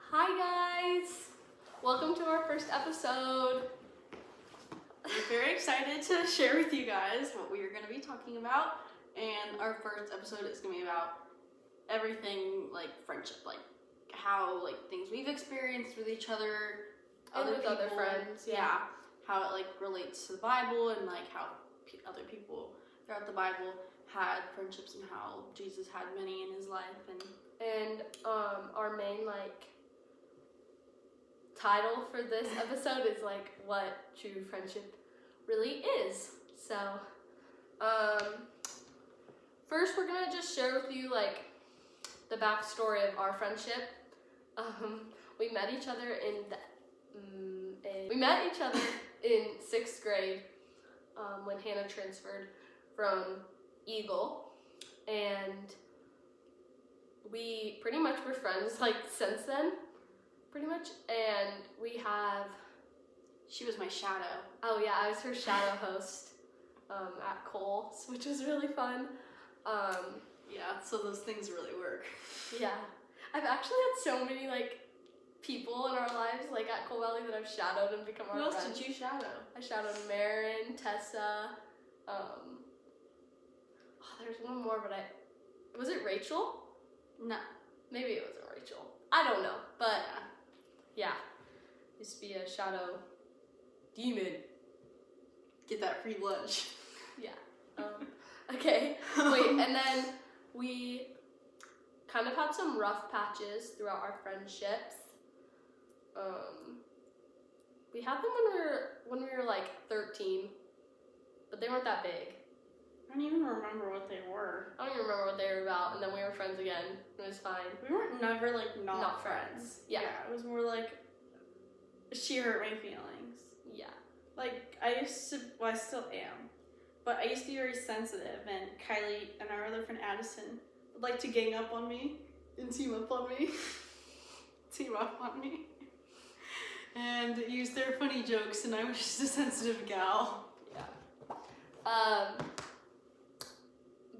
Hi guys! Welcome to our first episode. We're very excited to share with you guys what we are going to be talking about. And our first episode is going to be about everything like friendship, like how like things we've experienced with each other, And with other friends, yeah. how it like relates to the Bible and like how other people throughout the Bible had friendships and how Jesus had many in his life. And our main title for this episode is what true friendship really is. So first we're gonna just share with you the backstory of our friendship. We met each other in 6th grade when Hannah transferred from Eagle, and we pretty much were friends since then, pretty much. And she was my shadow. Oh yeah, I was her shadow host at Cole's, which was really fun. Yeah, so those things really work. Yeah, I've actually had so many people in our lives at Cole Valley that I've shadowed and become our friends. Who else did you shadow? I shadowed Marin, Tessa. There's one more, but was it Rachel? No. Maybe it wasn't Rachel. I don't know, but yeah. Used to be a shadow demon. Get that free lunch. Yeah. Okay. Wait, and then we kind of had some rough patches throughout our friendships. We had them when we were 13, but they weren't that big. I don't even remember what they were. I don't even remember what they were about, and then we were friends again. It was fine. We weren't never not friends. Yeah, it was more she hurt my feelings. Yeah. I used to, well, I still am, but I used to be very sensitive, and Kylie and our other friend Addison would like to gang up on me and team up on me. And use their funny jokes, and I was just a sensitive gal. Yeah.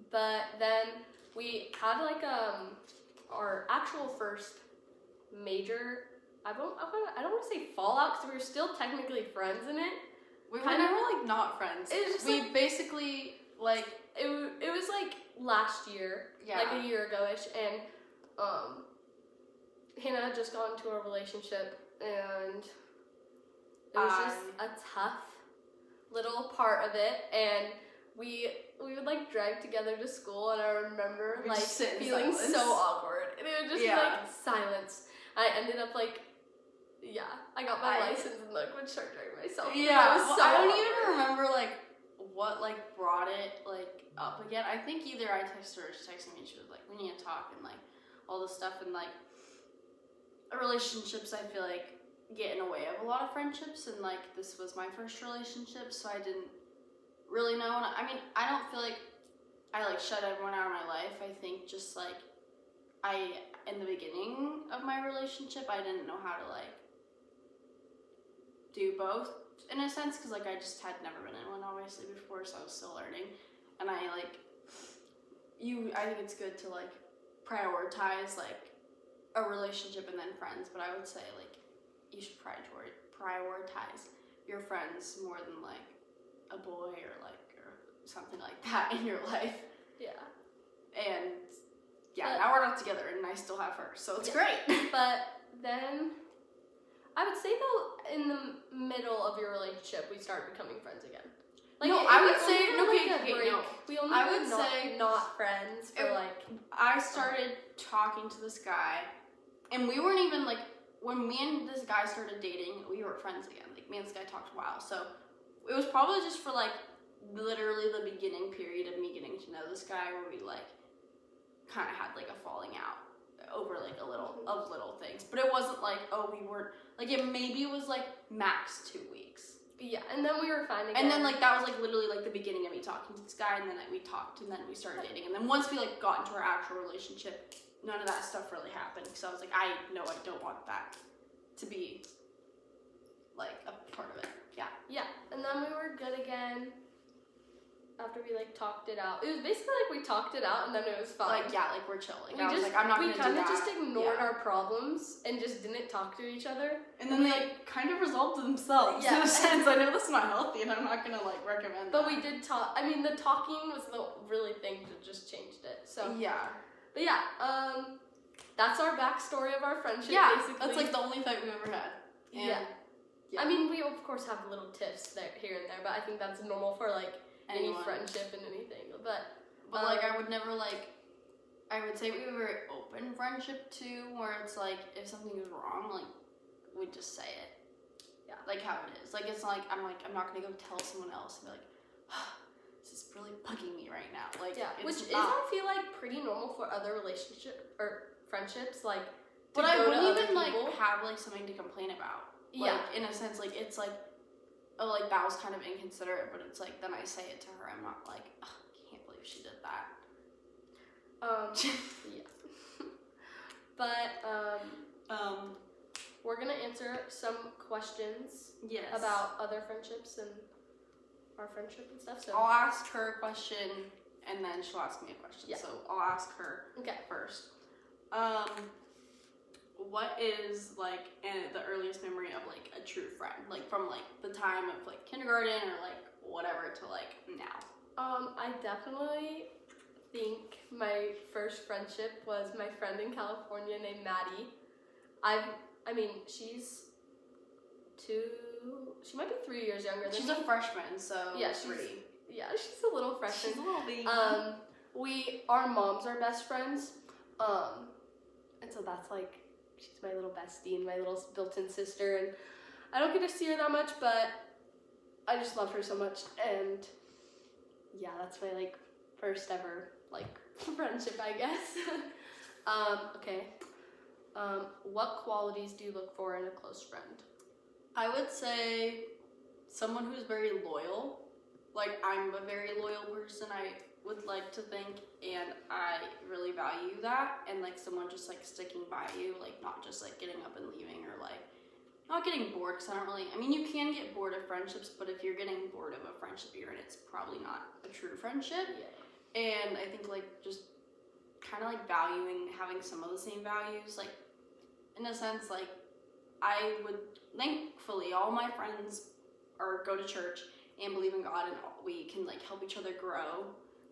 But then we had our actual first major, I don't want to say fallout, because we were still technically friends in it. We were never not friends. It was just we basically it was last year, a year ago-ish, and Hannah had just gone into a relationship, and it was just a tough little part of it, and we would drag together to school, and I remember feeling so awkward, and it was just silence. I ended up I got my license and would start driving myself. Yeah, I don't awkward. even remember what brought it up again. I think either I texted her or she texted me, and she was we need to talk, and all this stuff, and relationships I feel get in the way of a lot of friendships, and this was my first relationship, so I didn't really know. And I mean, I don't feel I shut everyone out of my life. I think just in the beginning of my relationship, I didn't know how to do both in a sense, because I just had never been in one obviously before, so I was still learning. And I think it's good to prioritize a relationship and then friends, but I would say you should prioritize your friends more than a boy or something like that in your life. Yeah. And now we're not together, and I still have her, so it's great. But then I would say though, in the middle of your relationship, we started becoming friends again. We only were not friends for I started talking to this guy, and we weren't even when me and this guy started dating, we were friends again. Me and this guy talked a while, so it was probably just for literally the beginning period of me getting to know this guy, where we kind of had a falling out over little things, but it wasn't we weren't it maybe was max 2 weeks. Yeah, and then we were fine again. And then that was literally the beginning of me talking to this guy, and then we talked, and then we started dating, and then once we got into our actual relationship, none of that stuff really happened, because I was I know I don't want that to be a part of it. Yeah, and then we were good again, like talked it out. It was basically like we talked it out and then it was fine. Like, yeah, like we're chill. Like, we I was just, like, I'm not we gonna do kind of that. just ignored our problems and just didn't talk to each other. And then they like kind of resolved themselves in a sense. I know that's not healthy and I'm not gonna like recommend but that. we did talk. I mean, the talking was the really thing that just changed it. So yeah. But yeah, that's our backstory of our friendship. Yeah, basically. that's like the only fight we've ever had. And yeah. I mean, we of course have little tiffs there, here and there, but I think that's normal for like any friendship and anything. But like I would never like. I would say we have a very open friendship too, where it's like if something is wrong, like we just say it. Yeah. Like how it is. Like it's like I'm not gonna go tell someone else and be like, this is really bugging me right now. Like which is I feel like pretty normal for other relationship or friendships. Like, but I wouldn't even like have like something to complain about. Yeah. Like in a sense, like it's like, oh, like that was kind of inconsiderate, but it's like then I say it to her. I'm not like, I can't believe she did that. Yeah. But we're gonna answer some questions. Yes. About other friendships and our friendship and stuff. So I'll ask her a question and then she'll ask me a question. Yeah. So I'll ask her first. What is like the earliest memory of like a true friend? Like from like the time of like kindergarten or like whatever to like now? I definitely think my first friendship was my friend in California named Maddie. I mean, she's she might be 3 years younger than me. She's a freshman, so yeah, she's a little freshman. She's a little baby. Our moms are best friends. And so that's like, she's my little bestie and my little built-in sister, and I don't get to see her that much, but I just love her so much, and yeah, that's my like first ever like friendship, I guess. Okay. What qualities do you look for in a close friend? I would say someone who's very loyal. Like, I'm a very loyal person, I would like to think, and I really value that. And like someone just like sticking by you, like not just like getting up and leaving, or like not getting bored, because I mean, you can get bored of friendships, but if you're getting bored of a friendship you're in, it's probably not a true friendship. Yeah. And I think like just kind of like valuing having some of the same values, like in a sense, like I would, thankfully all my friends go to church and believe in God, and we can like help each other grow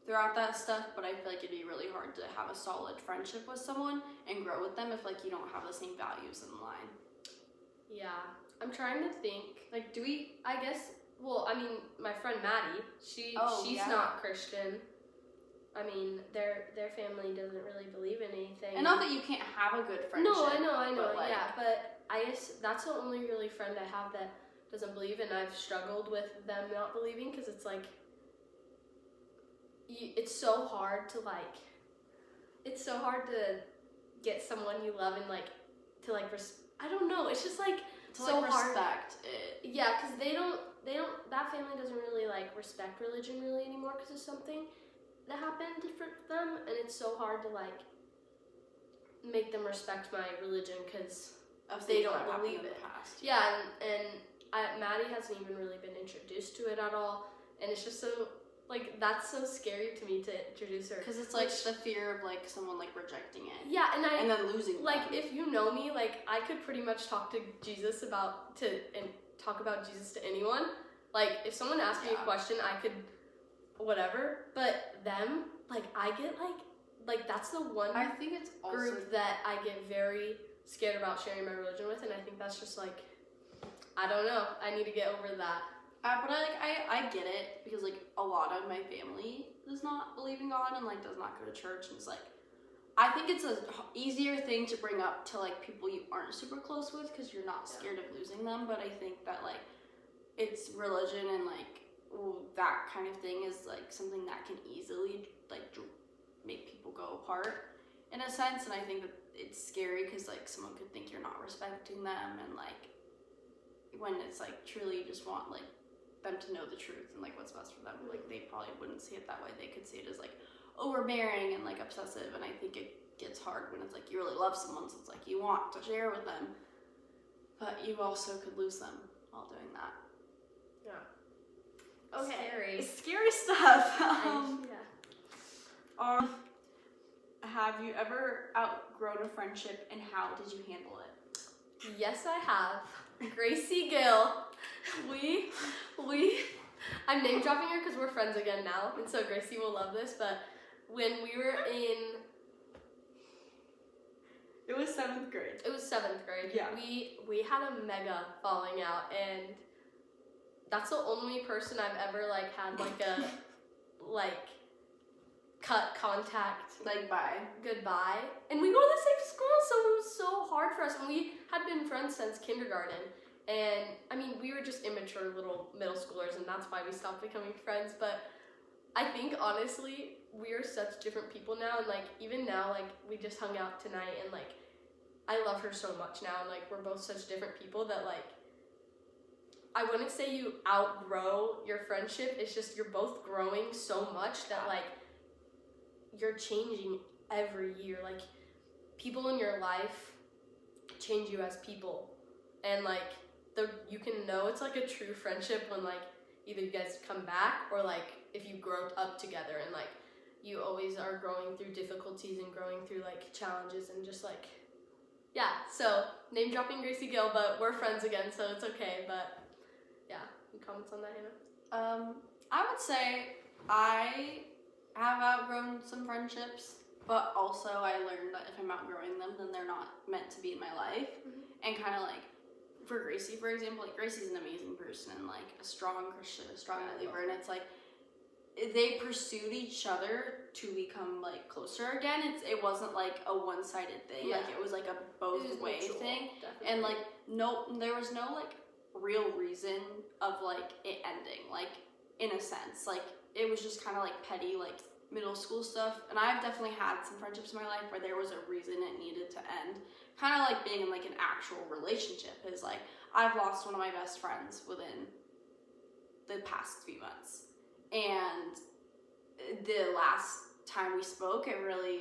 throughout that stuff. But I feel like it'd be really hard to have a solid friendship with someone and grow with them if like you don't have the same values in line. Yeah, I'm trying to think. Like, I guess, well, I mean, my friend Maddie, she's not Christian. I mean, their family doesn't really believe in anything. And not that you can't have a good friendship. No, I know, but like, yeah. But I guess that's the only really friend I have that doesn't believe, and I've struggled with them not believing, because it's like, it's so hard to get someone you love and like, to like, I don't know, it's just like, to so like hard. Respect it. Yeah, because they don't, that family doesn't really like respect religion really anymore, because of something that happened for them, and it's so hard to like make them respect my religion because they don't believe it. Yeah, and Maddie hasn't even really been introduced to it at all, and it's just so like, that's so scary to me to introduce her, because it's like the fear of like someone like rejecting it. Yeah, and then losing like them. If you know me, like I could pretty much talk to Jesus and talk about Jesus to anyone. Like if someone asked me a question, I could whatever. But them, like I get like that's the one I think it's also group that I get very scared about sharing my religion with, and I think that's just like, I don't know. I need to get over that. But I get it, because like a lot of my family does not believe in God and like does not go to church, and it's like, I think it's a easier thing to bring up to like people you aren't super close with, because you're not scared of losing them. But I think that like it's religion and like that kind of thing is like something that can easily like make people go apart in a sense, and I think that it's scary because like someone could think you're not respecting them, and like when it's like truly you just want like them to know the truth and like what's best for them, like they probably wouldn't see it that way. They could see it as like overbearing and like obsessive, and I think it gets hard when it's like you really love someone, so it's like you want to share with them, but you also could lose them while doing that. Yeah. Okay. Scary stuff. Yeah. Have you ever outgrown a friendship, and how did you handle it? Yes, I have. Gracie Gill. I'm name dropping her because we're friends again now, and so Gracie will love this, but when we were in... It was 7th grade. It was 7th grade. Yeah. We had a mega falling out, and that's the only person I've ever, like, had, like, a, like, cut contact. Like, bye. Goodbye. And we go to the same school, so it was so hard for us, and we had been friends since kindergarten. And, I mean, we were just immature little middle schoolers, and that's why we stopped becoming friends, but I think, honestly, we are such different people now, and, like, even now, like, we just hung out tonight, and, like, I love her so much now, and, like, we're both such different people that, like, I wouldn't say you outgrow your friendship, it's just you're both growing so much that, like, you're changing every year. Like, people in your life change you as people, and, like, you can know it's, like, a true friendship when, like, either you guys come back or, like, if you grow up together and, like, you always are growing through difficulties and growing through, like, challenges and just, like, yeah. So, name dropping Gracie Gill, but we're friends again, so it's okay, but yeah. Any comments on that, Hannah? I would say I have outgrown some friendships, but also I learned that if I'm outgrowing them, then they're not meant to be in my life. Mm-hmm. And kind of like, for Gracie, for example, like Gracie's an amazing person and like a strong Christian, a strong believer, and it's like they pursued each other to become like closer again. It wasn't like a one-sided thing. Yeah. Like it was like a both way thing. Definitely. And like there was no like real reason of like it ending. Like in a sense, like it was just kind of like petty like middle school stuff. And I've definitely had some friendships in my life where there was a reason it needed to end. Kind of like being in like an actual relationship is like I've lost one of my best friends within the past few months. And the last time we spoke, it really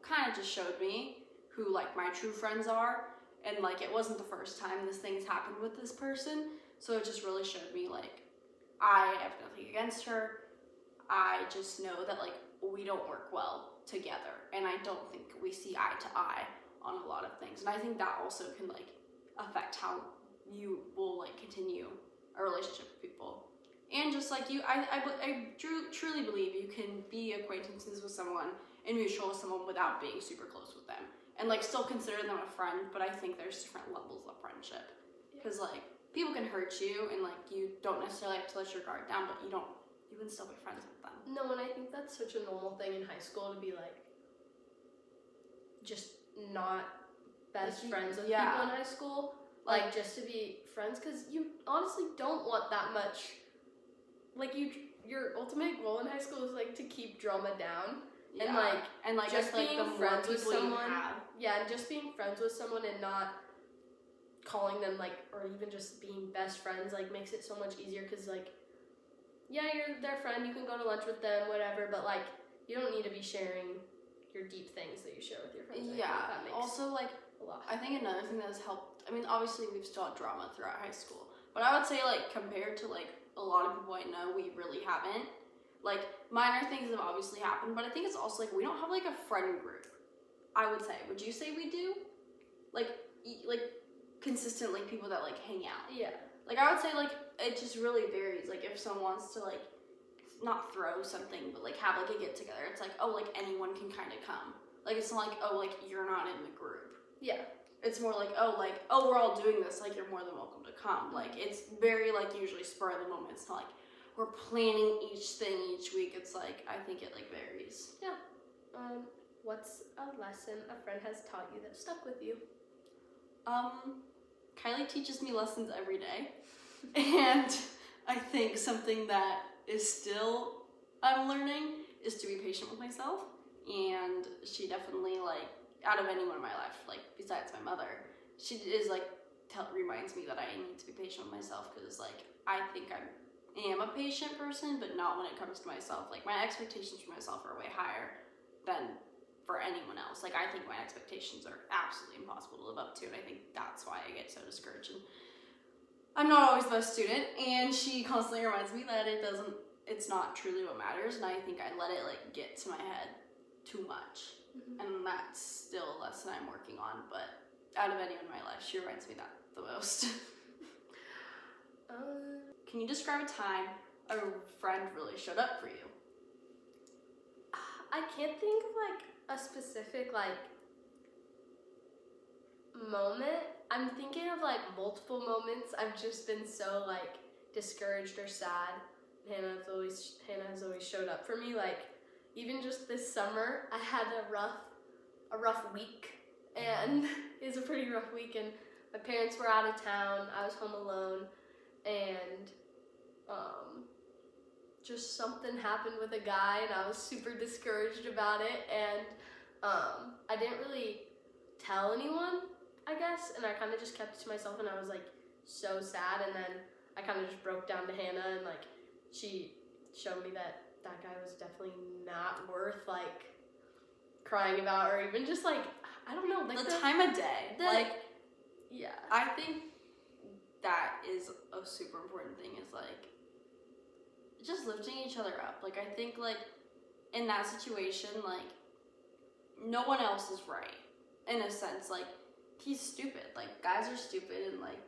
kind of just showed me who like my true friends are, and like it wasn't the first time this thing's happened with this person, so it just really showed me like I have nothing against her. I just know that like we don't work well together, and I don't think we see eye to eye on a lot of things, and I think that also can like affect how you will like continue a relationship with people. And just like you, I truly believe you can be acquaintances with someone and mutual with someone without being super close with them, and like still consider them a friend. But I think there's different levels of friendship, because like people can hurt you, and like you don't necessarily have to let your guard down, but you can still be friends with them. No, and I think that's such a normal thing in high school to be like just not best friends with people in high school, like just to be friends, because you honestly don't want that much. Like your ultimate goal in high school is like to keep drama down, and like just being friends with someone. Yeah, and just being friends with someone and not calling them like, or even just being best friends, like makes it so much easier. Because like, yeah, you're their friend, you can go to lunch with them, whatever, but like you don't need to be sharing your deep things that you share with your friends. Yeah. That makes also, like a lot. I think another thing that has helped. I mean, obviously we've still had drama throughout high school, but I would say like compared to like a lot of people I know, we really haven't. Like, minor things have obviously happened, but I think it's also, like, we don't have, like, a friend group, I would say. Would you say we do? Like, consistently people that, like, hang out. Yeah. Like, I would say, like, it just really varies. Like, if someone wants to, like, not throw something, but, like, have, like, a get-together, it's like, oh, like, anyone can kind of come. Like, it's not like, oh, like, you're not in the group. Yeah. It's more like, oh, we're all doing this, like, you're more than welcome to come. Like, it's very, like, usually spur of the moment. It's not like we're planning each thing each week. It's like, I think it, like, varies. Yeah. What's a lesson a friend has taught you that stuck with you? Kylie teaches me lessons every day. And I think something that is still I'm learning is to be patient with myself. And she definitely, like, out of anyone in my life, like, besides my mother, she is, like, reminds me that I need to be patient with myself, because, like, I think I am a patient person, but not when it comes to myself. Like, my expectations for myself are way higher than for anyone else. Like, I think my expectations are absolutely impossible to live up to, and I think that's why I get so discouraged. And I'm not always the best student, and she constantly reminds me that it's not truly what matters, and I think I let it like get to my head too much. And that's still a lesson I'm working on, but out of anyone in my life, she reminds me that the most. Can you describe a time a friend really showed up for you? I can't think of like a specific like moment. I'm thinking of like multiple moments. I've just been so like discouraged or sad. Hannah has always showed up for me. Like even just this summer, I had a rough week, and it was a pretty rough week. And my parents were out of town. I was home alone, and just something happened with a guy, and I was super discouraged about it. And I didn't really tell anyone, I guess, and I kind of just kept it to myself, and I was like so sad. And then I kind of just broke down to Hannah, and like she showed me that guy was definitely not worth like crying about, or even just like, I don't know, like the time of day. Yeah, I think that is a super important thing, is like just lifting each other up. Like I think like in that situation, like no one else is right in a sense. Like he's stupid. Like guys are stupid and like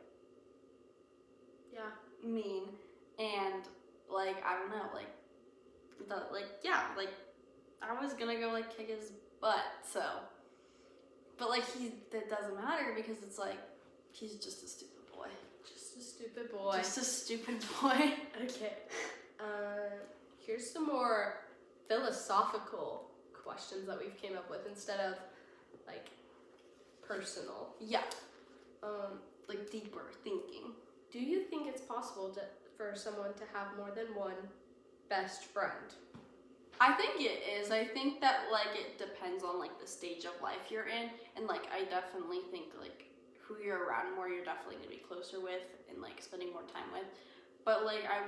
mean, and like I don't know, like I was gonna go like kick his butt, so but like that doesn't matter, because it's like he's just a stupid boy. Just a stupid boy. Just a stupid boy. Okay. Here's some more philosophical questions that we've came up with instead of like personal. Yeah. Like deeper thinking. Do you think it's possible for someone to have more than one best friend? I think it is. I think that like it depends on like the stage of life you're in, and like I definitely think like who you're around more, you're definitely gonna be closer with and like spending more time with. But like I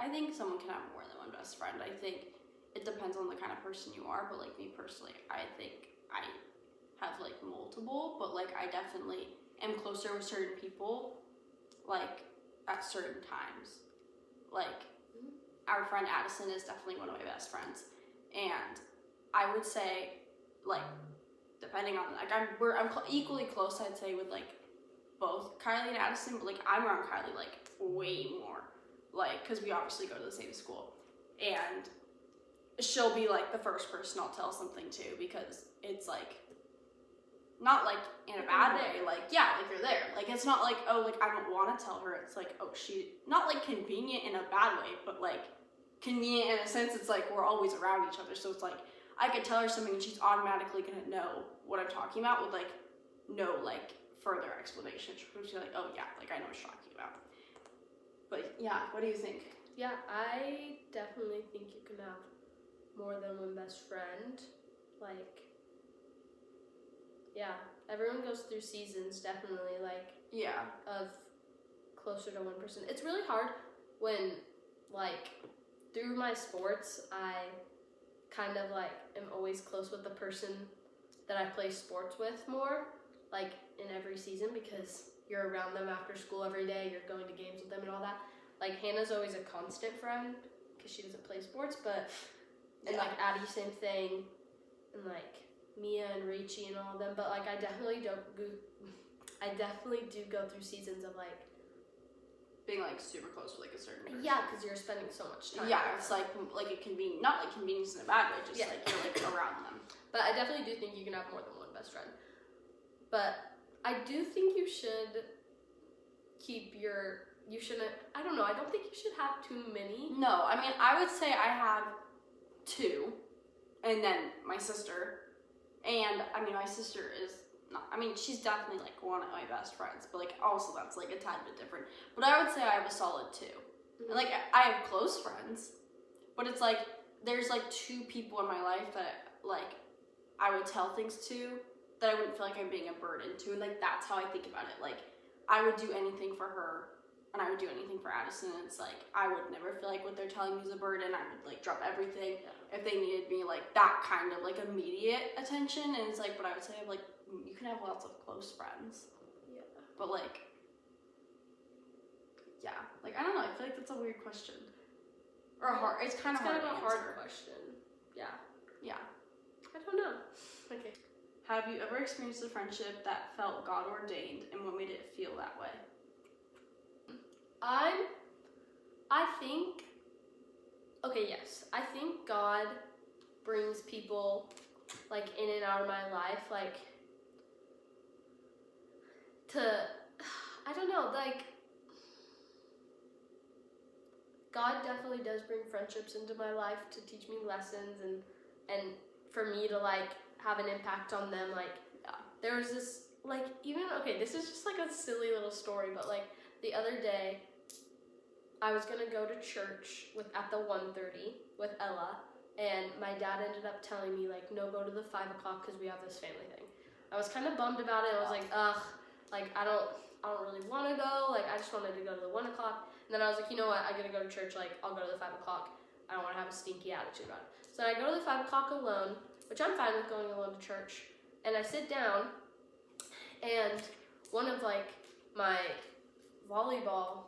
think someone can have more than one best friend. I think it depends on the kind of person you are, but like me personally, I think I have like multiple, but like I definitely am closer with certain people like at certain times. Like our friend Addison is definitely one of my best friends, and I would say like depending on like I'm equally close, I'd say, with like both Kylie and Addison, but like I'm around Kylie like way more, like because we obviously go to the same school, and she'll be like the first person I'll tell something to, because it's like not like in a bad way, like yeah, like you're there, like it's not like, oh, like I don't want to tell her, it's like, oh, she not like convenient in a bad way, but like convenient in a sense, it's like we're always around each other, so it's like I could tell her something and she's automatically gonna know what I'm talking about with like no like further explanation. She's like, oh yeah, like I know what you're talking about. But yeah, what do you think? Yeah, I definitely think you can have more than one best friend. Like, yeah, everyone goes through seasons, definitely, like, yeah, of closer to one person. It's really hard when, like, through my sports, I kind of, like, am always close with the person that I play sports with more, like, in every season, because you're around them after school every day, you're going to games with them and all that. Like, Hannah's always a constant friend, because she doesn't play sports, but, and, like, Addie, same thing, and, like, Mia and Rachie and all of them, but, like, I definitely do go through seasons of, like, being, like, super close with, like, a certain person. Yeah, because you're spending so much time. Yeah, it's, like a convenient, not, like, convenience in a bad way, just, like, you're, like, around them. But I definitely do think you can have more than one best friend. But I do think you should I don't know, I don't think you should have too many. No, I mean, I would say I have 2, and then my sister, and, I mean, my sister is not, I mean, she's definitely, like, one of my best friends, but, like, also that's, like, a tad bit different. But I would say I have a solid 2. Mm-hmm. And, like, I have close friends, but it's, like, there's, like, 2 people in my life that, like, I would tell things to that I wouldn't feel like I'm being a burden to, and, like, that's how I think about it. Like, I would do anything for her, and I would do anything for Addison, and it's, like, I would never feel like what they're telling me is a burden. I would, like, drop everything if they needed me, like, that kind of, like, immediate attention, and it's, like, but I would say, like, you can have lots of close friends. Yeah. But, like, Yeah, like, I don't know, I feel like that's a weird question. Or hard, it's kind of a answer. hard question. Yeah. Yeah. I don't know. Okay. Have you ever experienced a friendship that felt God ordained, and what made it feel that way? I think, okay, yes. I think God brings people, like, in and out of my life, like, I don't know, like, God definitely does bring friendships into my life to teach me lessons and for me to, like, have an impact on them. Like, there was this, like, even, okay, this is just, like, a silly little story, but, like, the other day, I was going to go to church at the 1:30 with Ella, and my dad ended up telling me, like, no, go to the 5 o'clock because we have this family thing. I was kind of bummed about it. I was like, ugh, like, I don't really want to go. Like, I just wanted to go to the 1 o'clock. And then I was like, you know what? I got to go to church. Like, I'll go to the 5 o'clock. I don't want to have a stinky attitude about it. So I go to the 5 o'clock alone, which I'm fine with going alone to church. And I sit down, and one of, like, my volleyball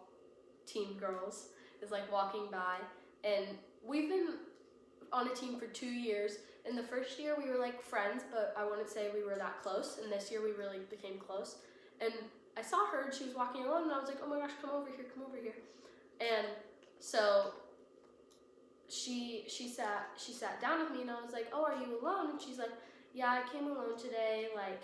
team girls is, like, walking by. And we've been on a team for 2 years. In the first year, we were, like, friends, but I wouldn't say we were that close. And this year, we really became close. And I saw her, and she was walking alone, and I was like, oh my gosh, come over here. And so she sat down with me, and I was like, oh, are you alone? And she's like, yeah, I came alone today, like,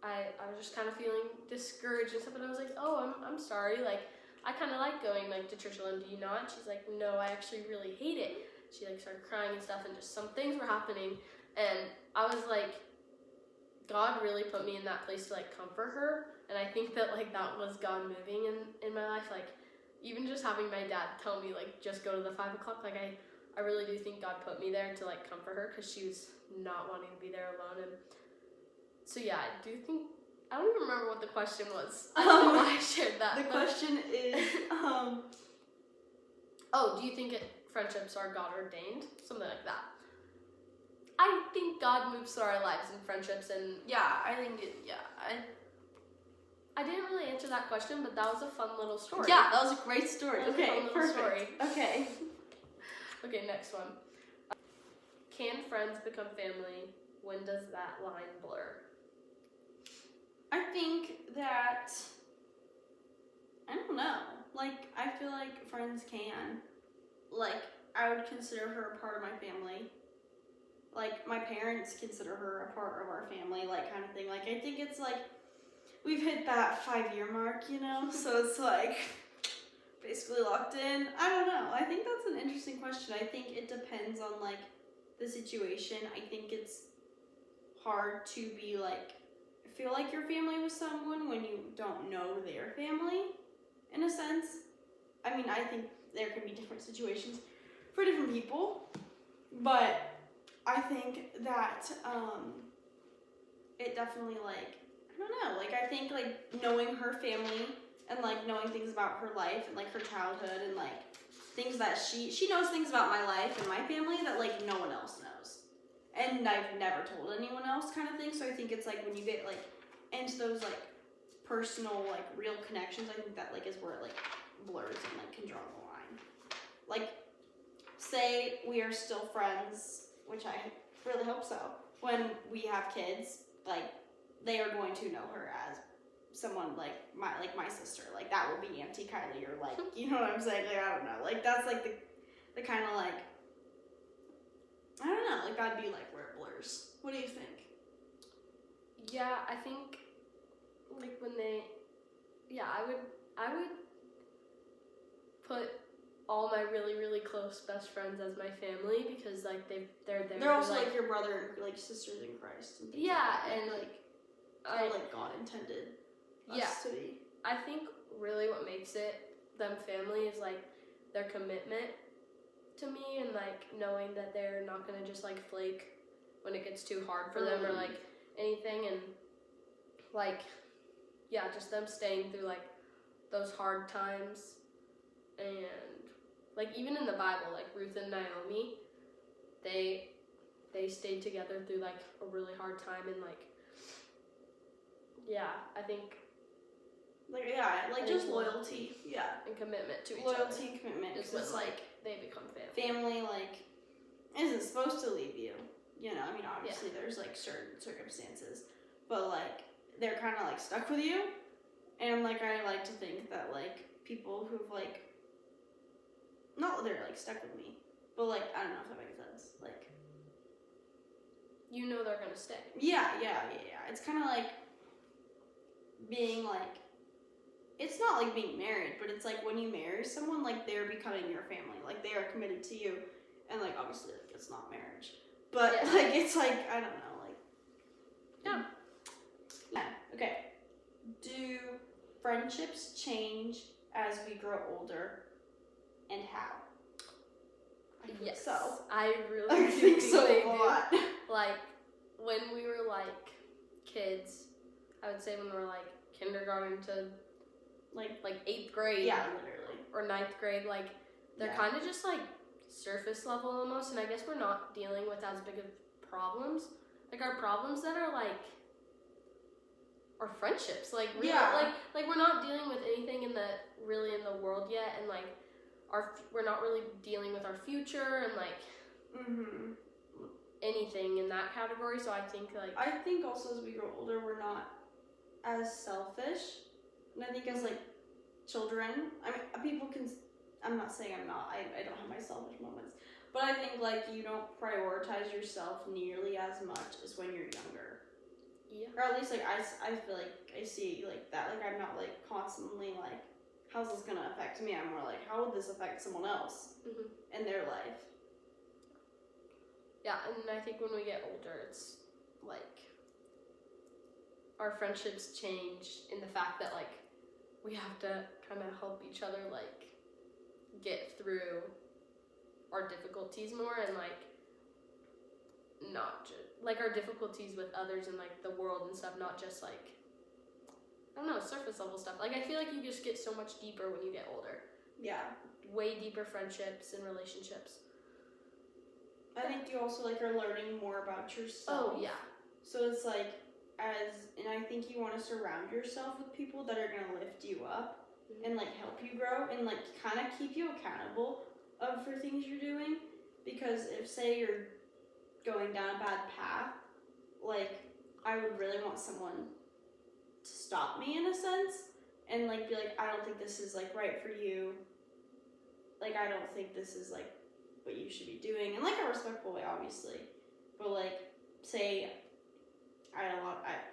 I was just kind of feeling discouraged and stuff, and I was like, oh, I'm sorry, like, I kind of like going, like, to church alone, do you not? And she's like, no, I actually really hate it. She, like, started crying and stuff, and just some things were happening, and I was like, God really put me in that place to, like, comfort her, and I think that, like, that was God moving in my life. Like, even just having my dad tell me, like, just go to the 5 o'clock, like, I really do think God put me there to, like, comfort her, because she was not wanting to be there alone. And so yeah, I do think, I don't even remember what the question was. I don't know why I shared that. The question is, oh, do you think friendships are God ordained? Something like that. I think God moves through our lives in friendships, and yeah, I think I didn't really answer that question, but that was a fun little story. Yeah, that was a great story. Okay, perfect. Story. Okay. Okay, next one. Can friends become family? When does that line blur? I think that, I don't know. Like, I feel like friends can. Like, I would consider her a part of my family. Like, my parents consider her a part of our family, like, kind of thing. Like, I think it's, like, we've hit that 5-year mark, you know? So it's, like, basically locked in. I don't know. I think that's an interesting question. I think it depends on, like, the situation. I think it's hard to be, like, feel like you're family with someone when you don't know their family, in a sense. I mean, I think there can be different situations for different people, but I think that it definitely, like, I don't know, like, I think, like, knowing her family and, like, knowing things about her life and, like, her childhood and, like, things that she knows things about my life and my family that, like, no one else knows. And I've never told anyone else, kind of thing. So I think it's, like, when you get, like, into those, like, personal, like, real connections, I think that, like, is where it, like, blurs and, like, can draw the line. Like, say we are still friends, which I really hope so, when we have kids, like, they are going to know her as someone like my sister. Like, that will be Auntie Kylie, or, like, you know what I'm saying? Like, I don't know. Like, that's, like, the kind of, like, I don't know. Like, that'd be, like, where it blurs. What do you think? Yeah, I think, like, when I would put all my really, really close best friends as my family, because, like, they're also, like, your brother and, like, sisters in Christ. And yeah, like and, like, how, like, God intended us to be. I think really what makes them family is, like, their commitment to me, and, like, knowing that they're not gonna just, like, flake when it gets too hard for them, or, like, anything, and, like, yeah, just them staying through, like, those hard times. And, like, even in the Bible, like, Ruth and Naomi, they stayed together through, like, a really hard time, and, like, yeah, I think Like, yeah, like just loyalty. Yeah. And commitment to each other. Loyalty and commitment. It's just like they become family. Family, like, isn't supposed to leave you. You know, I mean, obviously there's like certain circumstances, but like they're kind of like stuck with you. And like I like to think that like people who've like, not that they're like stuck with me, but like I don't know if that makes sense. Like, you know they're gonna stay. Yeah. It's kind of like being like, it's not like being married, but it's like when you marry someone, like they're becoming your family, like they are committed to you, and like obviously like it's not marriage, but like it's like I don't know, like yeah. Okay. Do friendships change as we grow older, and how? I think so. I really think so they a lot. Like when we were like kids, I would say when we were like kindergarten to like 8th grade, yeah, literally, or 9th grade, like they're kind of just like surface level almost, and I guess we're not dealing with as big of problems. Like our problems that are like our friendships, like really, like we're not dealing with anything in the world yet, and like we're not really dealing with our future and like anything in that category. So I think also as we grow older, we're not as selfish, and I think as like children, I mean, people can. I'm not saying I'm not. I don't have my selfish moments, but I think like you don't prioritize yourself nearly as much as when you're younger. Yeah. Or at least like I feel like I see like that. Like I'm not like constantly like, how's this gonna affect me? I'm more like, how would this affect someone else in their life? Yeah, and I think when we get older, it's like our friendships change in the fact that like we have to kind of help each other like get through our difficulties more, and like not just like our difficulties with others and like the world and stuff, not just like I don't know, surface level stuff. Like I feel like you just get so much deeper when you get older. Yeah. Way deeper friendships and relationships. I think you also like are learning more about yourself. Oh yeah. So it's like and I think you want to surround yourself with people that are gonna lift you up and like help you grow and like kind of keep you accountable for things you're doing. Because if say you're going down a bad path, like I would really want someone to stop me in a sense and like be like, I don't think this is like right for you. Like I don't think this is like what you should be doing, in like a respectful way, obviously. But like, say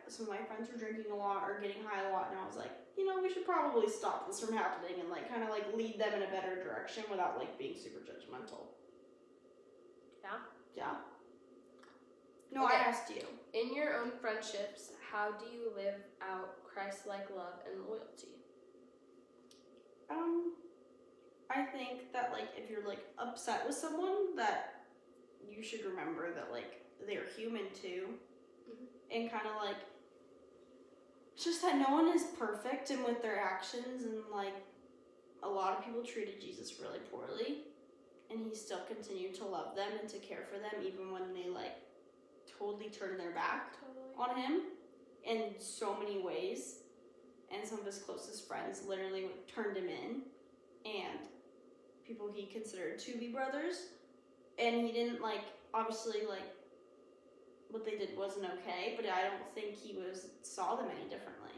some of my friends were drinking a lot or getting high a lot, and I was like, you know, we should probably stop this from happening and like kind of like lead them in a better direction without like being super judgmental. Yeah. No, okay. I asked you. In your own friendships, how do you live out Christ-like love and loyalty? I think that like if you're like upset with someone, that you should remember that like they're human too, and kind of like it's just that no one is perfect and with their actions, and like a lot of people treated Jesus really poorly, and he still continued to love them and to care for them even when they like totally turned their back on him in so many ways. And some of his closest friends literally turned him in, and people he considered to be brothers, and he didn't like, obviously like what they did wasn't okay, but I don't think he saw them any differently.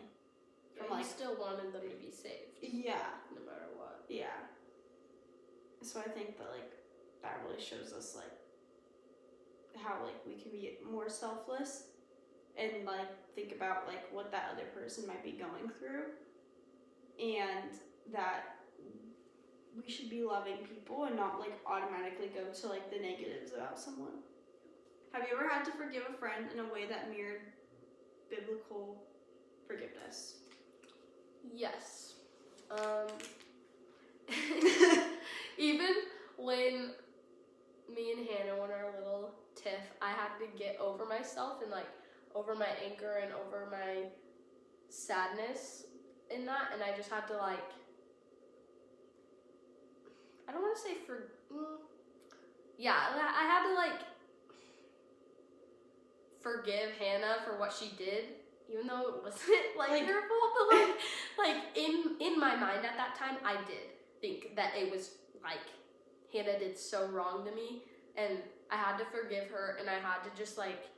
He still wanted them to be saved. Yeah. No matter what. Yeah. So I think that like that really shows us like how like we can be more selfless and like think about like what that other person might be going through, and that we should be loving people and not like automatically go to like the negatives about someone. Have you ever had to forgive a friend in a way that mirrored biblical forgiveness? Yes. Even when me and Hannah went our little tiff, I had to get over myself and like over my anger and over my sadness in that, and I just had to like, I don't want to say I had to like forgive Hannah for what she did, even though it wasn't like her fault, but like in my mind at that time, I did think that it was like Hannah did so wrong to me, and I had to forgive her, and I had to just like,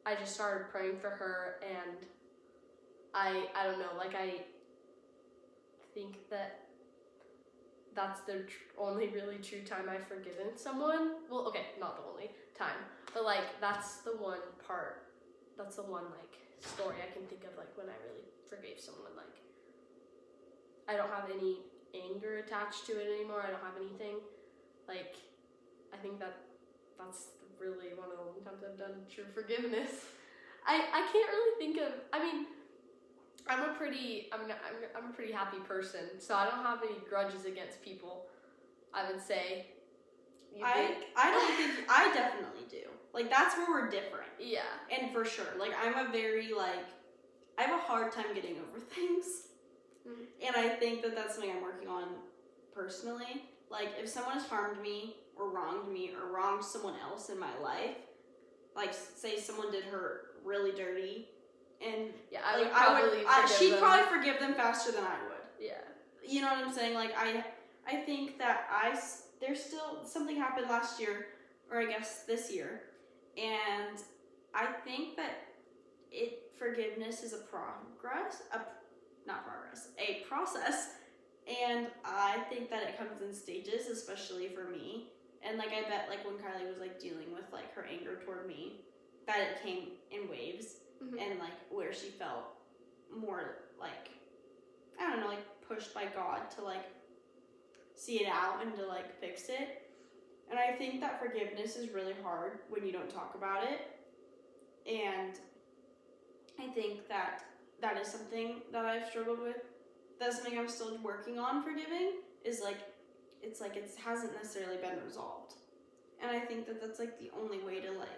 I just started praying for her, and I don't know, like I think that's the only really true time I've forgiven someone. Well, okay, not the only time, but like that's the one like story I can think of like when I really forgave someone. Like I don't have any anger attached to it anymore. I don't have anything. Like I think that's really one of the only times I've done true forgiveness. I can't really think of. I mean, I'm a pretty happy person, so I don't have any grudges against people. I would say. I don't think I definitely do. Like that's where we're different. Yeah. And for sure, like I'm a very like I have a hard time getting over things, and I think that's something I'm working on personally. Like if someone has harmed me or wronged someone else in my life, like say someone did her really dirty. And yeah, she'd probably forgive them faster than I would. Yeah. You know what I'm saying? Like I think that there's still something happened last year, or I guess this year, and I think that forgiveness is a process, and I think that it comes in stages, especially for me. And like I bet like when Kylie was like dealing with like her anger toward me, that it came in waves. And like where she felt more like I don't know, like pushed by God to like see it out and to like fix it. And I think that forgiveness is really hard when you don't talk about it. And I think that is something that I've struggled with. That's something I'm still working on forgiving, is like it hasn't necessarily been resolved. And I think that that's like the only way to like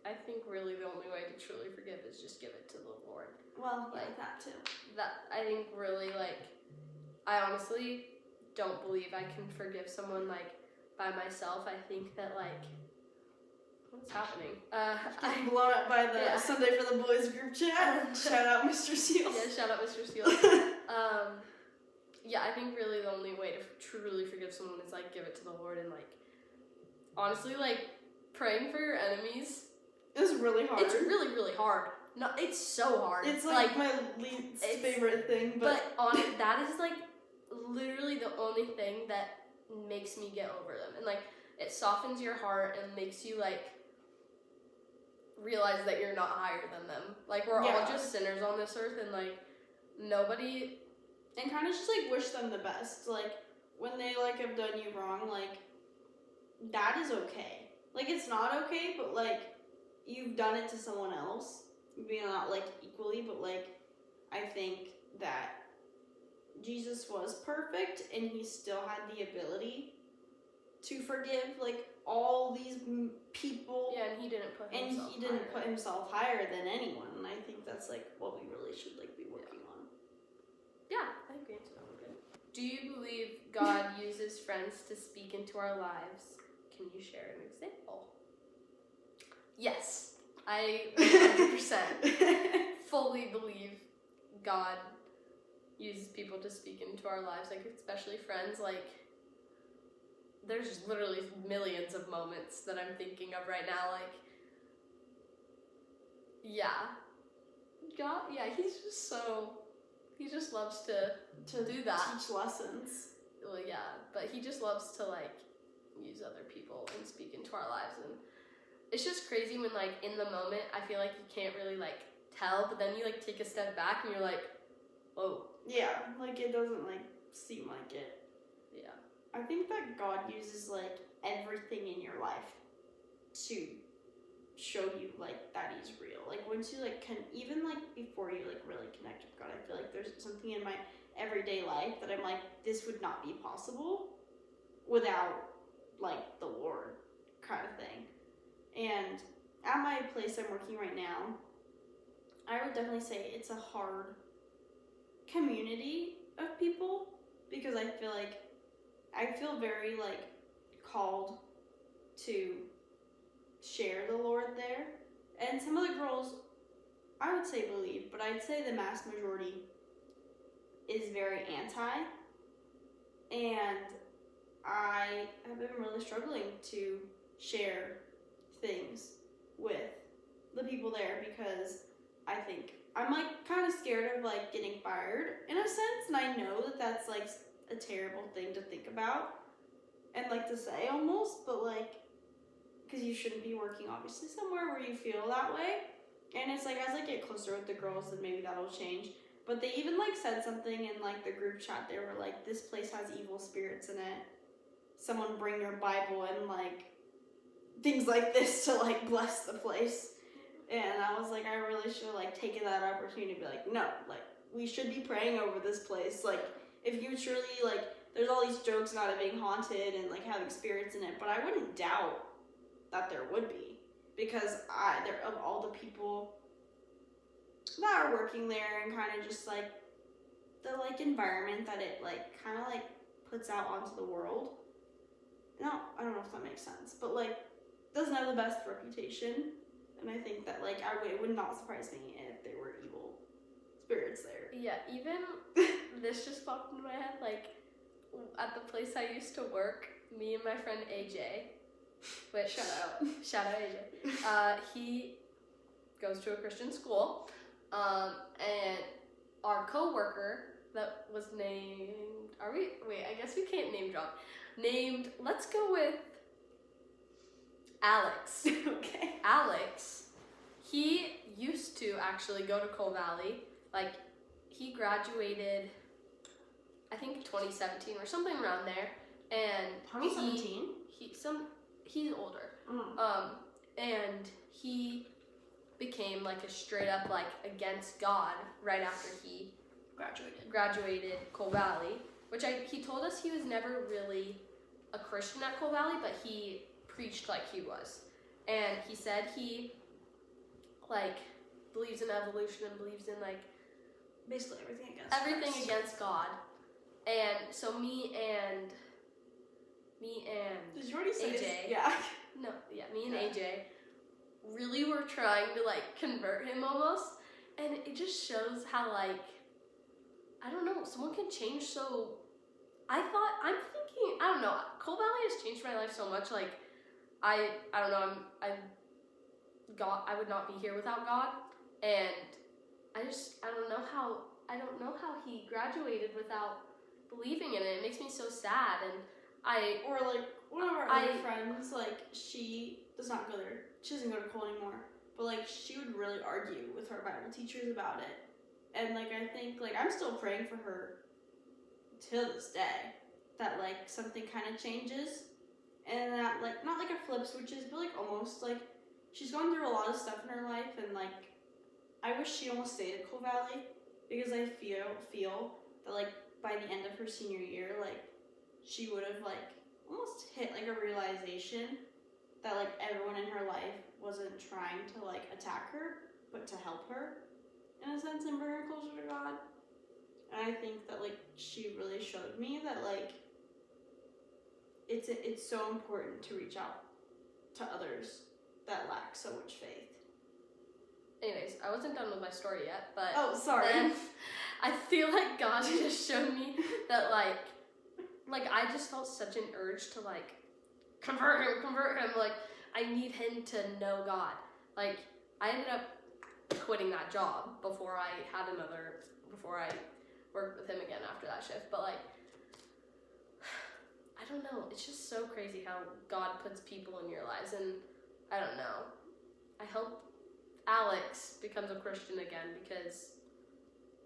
I think really the only way to truly forgive is just give it to the Lord. Well, like that too. That I think really like I honestly don't believe I can forgive someone like by myself. I think that like what's happening? I'm blown up by the Sunday for the Boys group chat. Shout out Mr. Seals. Yeah, shout out Mr. Seals. Yeah, I think really the only way to truly forgive someone is like give it to the Lord, and like honestly like praying for your enemies is really hard. It's really, really hard. No, it's so hard. It's like my least favorite thing. But that is like literally the only thing that makes me get over them. And like it softens your heart and makes you like realize that you're not higher than them. Like we're all just sinners on this earth, and like nobody. And kind of just like wish them the best. Like when they like have done you wrong, like that is okay. Like, it's not okay, but, like, you've done it to someone else. Maybe not, like, equally, but, like, I think that Jesus was perfect, and he still had the ability to forgive, like, all these people. Yeah, and he didn't put himself higher than anyone, and I think that's, like, what we really should, like, be working on. Yeah, I agree with that one. Good. Do you believe God uses friends to speak into our lives? Can you share an example? Yes, I 100% fully believe God uses people to speak into our lives, like especially friends. Like there's literally millions of moments that I'm thinking of right now. Like, God, he just loves to do that. Teach lessons. Well, yeah, but he just loves to like use other people and speak into our lives, and it's just crazy when like in the moment I feel like you can't really like tell, but then you like take a step back and you're like, whoa. Yeah, like it doesn't like seem like it. Yeah. I think that God uses like everything in your life to show you like that he's real. Like once you like even like before you like really connect with God, I feel like there's something in my everyday life that I'm like, this would not be possible without like the Lord kind of thing. And at my place I'm working right now, I would definitely say it's a hard community of people, because I feel very like called to share the Lord there. And some of the girls I would say believe, but I'd say the mass majority is very anti, and I have been really struggling to share things with the people there because I think I'm like kind of scared of like getting fired in a sense, and I know that that's like a terrible thing to think about and like to say almost, but like because you shouldn't be working obviously somewhere where you feel that way. And it's like as I get closer with the girls, then maybe that'll change. But they even like said something in like the group chat. They were like, "This place has evil spirits in it. Someone bring your Bible and like things like this to like bless the place." And I was like, I really should have like taken that opportunity to be like, no, like we should be praying over this place. Like if you truly like, there's all these jokes about it being haunted and like having spirits in it, but I wouldn't doubt that there would be. Because there of all the people that are working there and kind of just like the like environment that it like kind of like puts out onto the world. No, I don't know if that makes sense, but like doesn't have the best reputation, and I think that like it would not surprise me if there were evil spirits there. Yeah, even this just popped into my head. Like at the place I used to work, me and my friend AJ. Which, shout out AJ. He goes to a Christian school, and our coworker that was named. I guess we can't name drop. Named. Let's go with Alex. Okay. Alex. He used to actually go to Cole Valley. Like he graduated, I think 2017 or something around there, and 2017. He's older. And he became like a straight up like against God right after he graduated Cole Valley, which he told us he was never really a Christian at Cole Valley, but he preached like he was. And he said he like believes in evolution and believes in like basically everything against God. And so me and did you already say AJ. Yeah. No, yeah, me and AJ really were trying to like convert him almost, and it just shows how like I don't know, someone can change so. I'm thinking, I don't know, Cole Valley has changed my life so much. Like I don't know, I would not be here without God, and I don't know how he graduated without believing in it. It makes me so sad, and or like one of our other friends, like she does not go there. She doesn't go to Cole anymore. But like she would really argue with her Bible teachers about it. And like I think like I'm still praying for her till this day that like something kind of changes and that like not like a flip switches, but like almost like she's gone through a lot of stuff in her life, and like I wish she almost stayed at Cole Valley because I feel that like by the end of her senior year, like she would have like almost hit like a realization that like everyone in her life wasn't trying to like attack her, but to help her in a sense and bring her closer to God. And I think that like she really showed me that like it's so important to reach out to others that lack so much faith. Anyways, I wasn't done with my story yet, but oh, sorry. Then I feel like God just showed me that like I just felt such an urge to like convert him. Like I need him to know God. Like I ended up quitting that job before I worked with him again after that shift. But like I don't know. It's just so crazy how God puts people in your lives, and I don't know. I hope Alex becomes a Christian again because,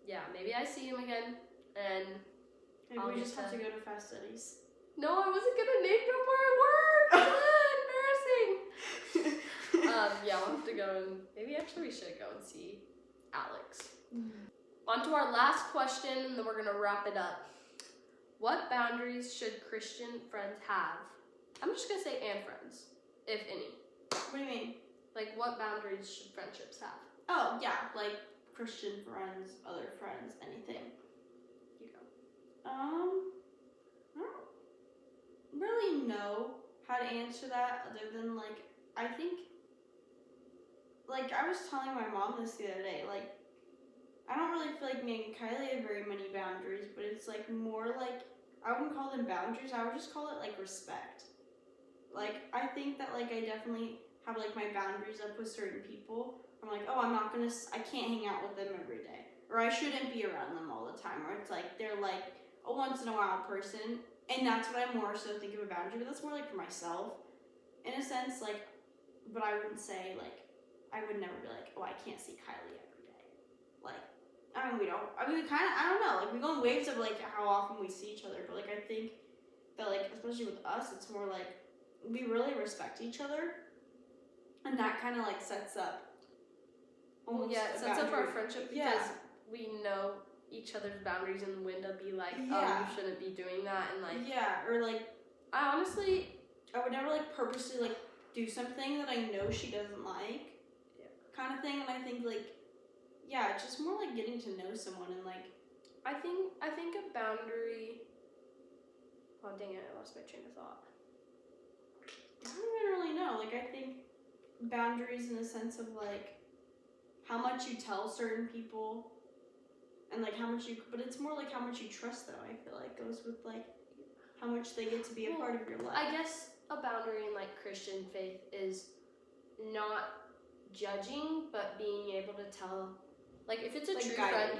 yeah, maybe I see him again and maybe we just have to go to fast studies. No, I wasn't gonna name drop where I work. Embarrassing. Yeah, we'll have to go and maybe actually we should go and see Alex. On to our last question, and then we're gonna wrap it up. What boundaries should Christian friends have? I'm just gonna say and friends, if any. What do you mean? Like, what boundaries should friendships have? Oh, yeah, like Christian friends, other friends, anything. You go. I don't really know how to answer that other than, like, I think like, I was telling my mom this the other day, like, I don't really feel like me and Kylie have very many boundaries, but it's, like, more, like, I wouldn't call them boundaries, I would just call it, like, respect. Like, I think that, like, I definitely have, like, my boundaries up with certain people. I'm like, oh, I can't hang out with them every day. Or I shouldn't be around them all the time. Or it's, like, they're, like, a once-in-a-while person. And that's what I more so think of a boundary. But that's more, like, for myself. In a sense, like, but I wouldn't say, like, I would never be like, oh, I can't see Kylie every day. Like, I mean, we kind of, I don't know. Like, we go in waves of, like, how often we see each other. But, like, I think that, like, especially with us, it's more, like, we really respect each other. And that kind of, like, sets up it sets up our friendship because we know each other's boundaries and when to be like, oh, you shouldn't be doing that, and like or like I would never like purposely like do something that I know she doesn't like, kind of thing. And I think like it's just more like getting to know someone and like I think a boundary. Oh dang it! I lost my train of thought. I don't even really know. Like I think boundaries in the sense of like how much you tell certain people and like how much but it's more like how much you trust though. I feel like goes with like how much they get to be a part of your life. I guess a boundary in like Christian faith is not judging, but being able to tell, like if it's a like true friend,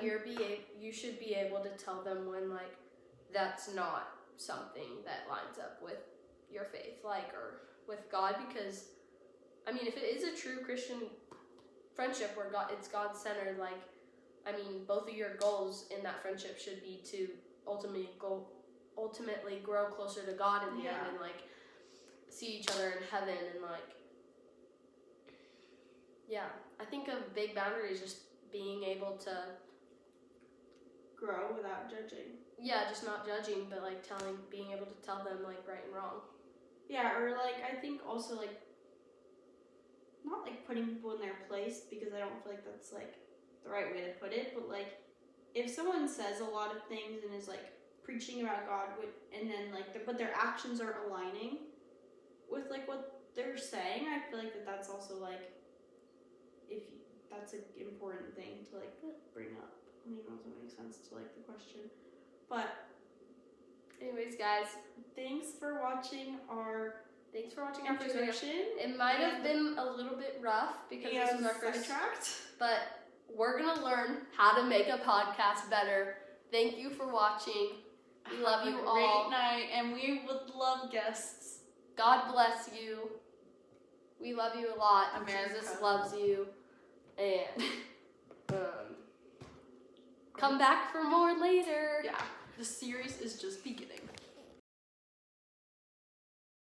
you should be able to tell them when like that's not something that lines up with your faith, like or with God, because I mean if it is a true Christian friendship where it's God-centered, like I mean both of your goals in that friendship should be to ultimately grow closer to God in the end and like see each other in heaven and like I think a big boundary is just being able to grow without judging. Just not judging, but like being able to tell them like right and wrong. Or like I think also like not like putting people in their place, because I don't feel like that's like the right way to put it, but like if someone says a lot of things and is like preaching about God and then like but their actions are aligning with like what they're saying, I feel like that's also like that's an important thing to like bring up. I don't even know if that makes sense to like the question, but anyways guys, thanks for watching our introduction. It might have been a little bit rough because this was our first sidetracked, but we're gonna learn how to make a podcast better. Thank you for watching. We love you all. Great night, and we would love guests. God bless you. We love you a lot. America. Jesus loves you, and come back for more later. Yeah, the series is just beginning.